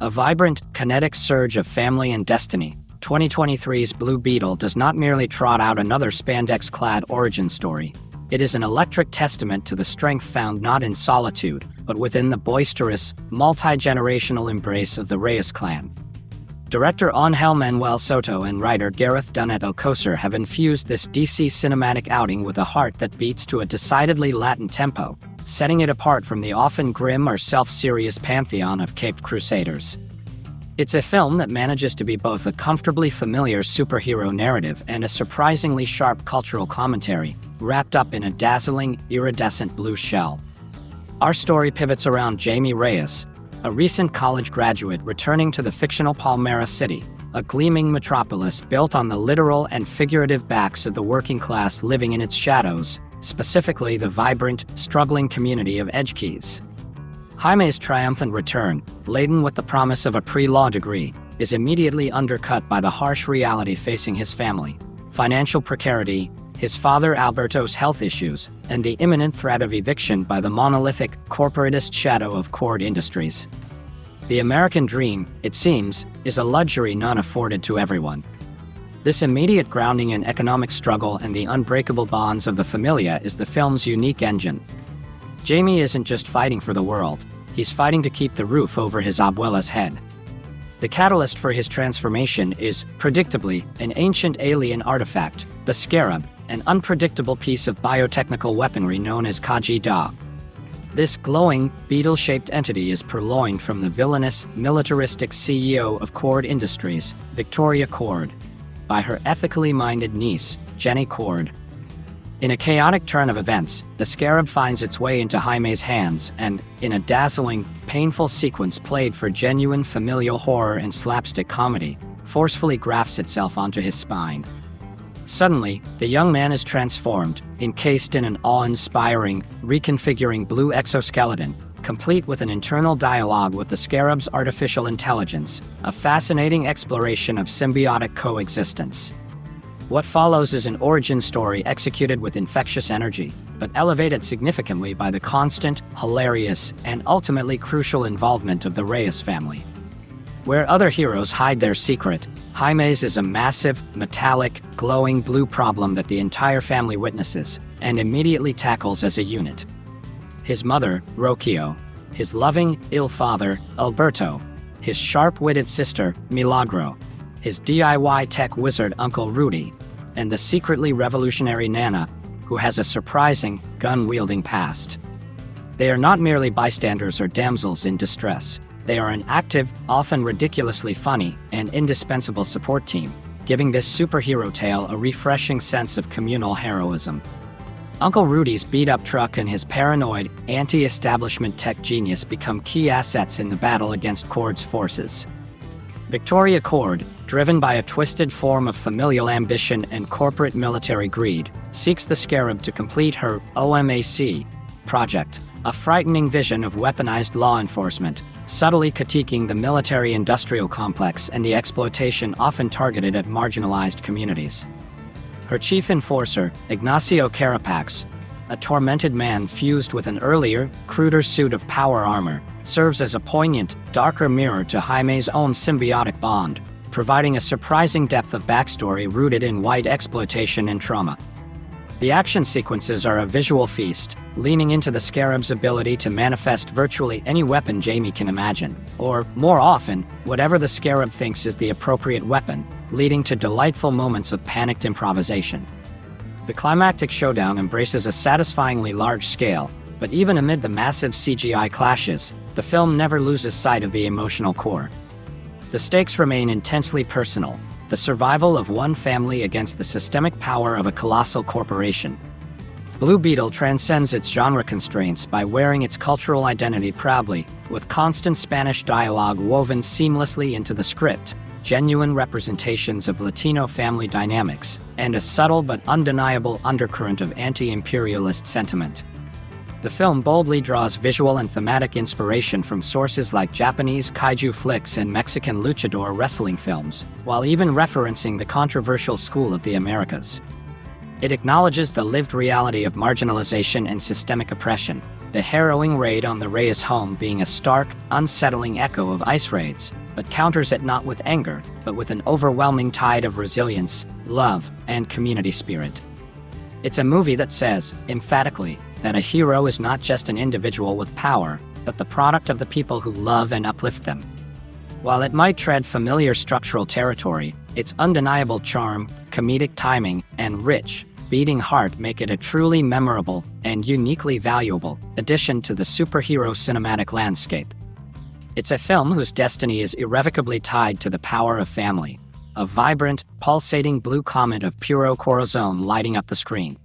A vibrant, kinetic surge of family and destiny, 2023's Blue Beetle does not merely trot out another spandex-clad origin story. It is an electric testament to the strength found not in solitude, but within the boisterous, multi-generational embrace of the Reyes clan. Director Ángel Manuel Soto and writer Gareth Dunnett Alcocer have infused this DC cinematic outing with a heart that beats to a decidedly Latin tempo, setting it apart from the often grim or self-serious pantheon of caped crusaders. It's a film that manages to be both a comfortably familiar superhero narrative and a surprisingly sharp cultural commentary, wrapped up in a dazzling, iridescent blue shell. Our story pivots around Jaime Reyes, a recent college graduate returning to the fictional Palmera City, a gleaming metropolis built on the literal and figurative backs of the working class living in its shadows, specifically the vibrant, struggling community of Edgekeys. Jaime's triumphant return, laden with the promise of a pre-law degree, is immediately undercut by the harsh reality facing his family: financial precarity, his father Alberto's health issues, and the imminent threat of eviction by the monolithic, corporatist shadow of Cord Industries. The American dream, it seems, is a luxury not afforded to everyone. This immediate grounding in economic struggle and the unbreakable bonds of the familia is the film's unique engine. Jaime isn't just fighting for the world, he's fighting to keep the roof over his abuela's head. The catalyst for his transformation is, predictably, an ancient alien artifact, the Scarab, an unpredictable piece of biotechnical weaponry known as Khaji Da. This glowing, beetle-shaped entity is purloined from the villainous, militaristic CEO of Cord Industries, Victoria Cord, by her ethically minded niece, Jenny Cord. In a chaotic turn of events, the Scarab finds its way into Jaime's hands and, in a dazzling, painful sequence played for genuine familial horror and slapstick comedy, forcefully grafts itself onto his spine. Suddenly, the young man is transformed, encased in an awe-inspiring, reconfiguring blue exoskeleton, complete with an internal dialogue with the Scarab's artificial intelligence, a fascinating exploration of symbiotic coexistence. What follows is an origin story executed with infectious energy, but elevated significantly by the constant, hilarious, and ultimately crucial involvement of the Reyes family. Where other heroes hide their secret, Jaime's is a massive, metallic, glowing blue problem that the entire family witnesses, and immediately tackles as a unit. His mother, Rocio, his loving, ill father, Alberto, his sharp-witted sister, Milagro, his DIY tech wizard Uncle Rudy, and the secretly revolutionary Nana, who has a surprising, gun-wielding past. They are not merely bystanders or damsels in distress. They are an active, often ridiculously funny, and indispensable support team, giving this superhero tale a refreshing sense of communal heroism. Uncle Rudy's beat-up truck and his paranoid, anti-establishment tech genius become key assets in the battle against Cord's forces. Victoria Cord, driven by a twisted form of familial ambition and corporate military greed, seeks the Scarab to complete her OMAC project, a frightening vision of weaponized law enforcement, subtly critiquing the military-industrial complex and the exploitation often targeted at marginalized communities. Her chief enforcer, Ignacio Carapax, a tormented man fused with an earlier, cruder suit of power armor, serves as a poignant, darker mirror to Jaime's own symbiotic bond, providing a surprising depth of backstory rooted in white exploitation and trauma. The action sequences are a visual feast, leaning into the Scarab's ability to manifest virtually any weapon Jaime can imagine, or, more often, whatever the Scarab thinks is the appropriate weapon, leading to delightful moments of panicked improvisation. The climactic showdown embraces a satisfyingly large scale, but even amid the massive CGI clashes, the film never loses sight of the emotional core. The stakes remain intensely personal, the survival of one family against the systemic power of a colossal corporation. Blue Beetle transcends its genre constraints by wearing its cultural identity proudly, with constant Spanish dialogue woven seamlessly into the script, genuine representations of Latino family dynamics, and a subtle but undeniable undercurrent of anti-imperialist sentiment. The film boldly draws visual and thematic inspiration from sources like Japanese kaiju flicks and Mexican luchador wrestling films, while even referencing the controversial School of the Americas. It acknowledges the lived reality of marginalization and systemic oppression, the harrowing raid on the Reyes home being a stark, unsettling echo of ICE raids, but counters it not with anger, but with an overwhelming tide of resilience, love, and community spirit. It's a movie that says, emphatically, that a hero is not just an individual with power, but the product of the people who love and uplift them. While it might tread familiar structural territory, its undeniable charm, comedic timing, and rich, beating heart make it a truly memorable and uniquely valuable addition to the superhero cinematic landscape. It's a film whose destiny is irrevocably tied to the power of family, a vibrant, pulsating blue comet of puro corazon lighting up the screen.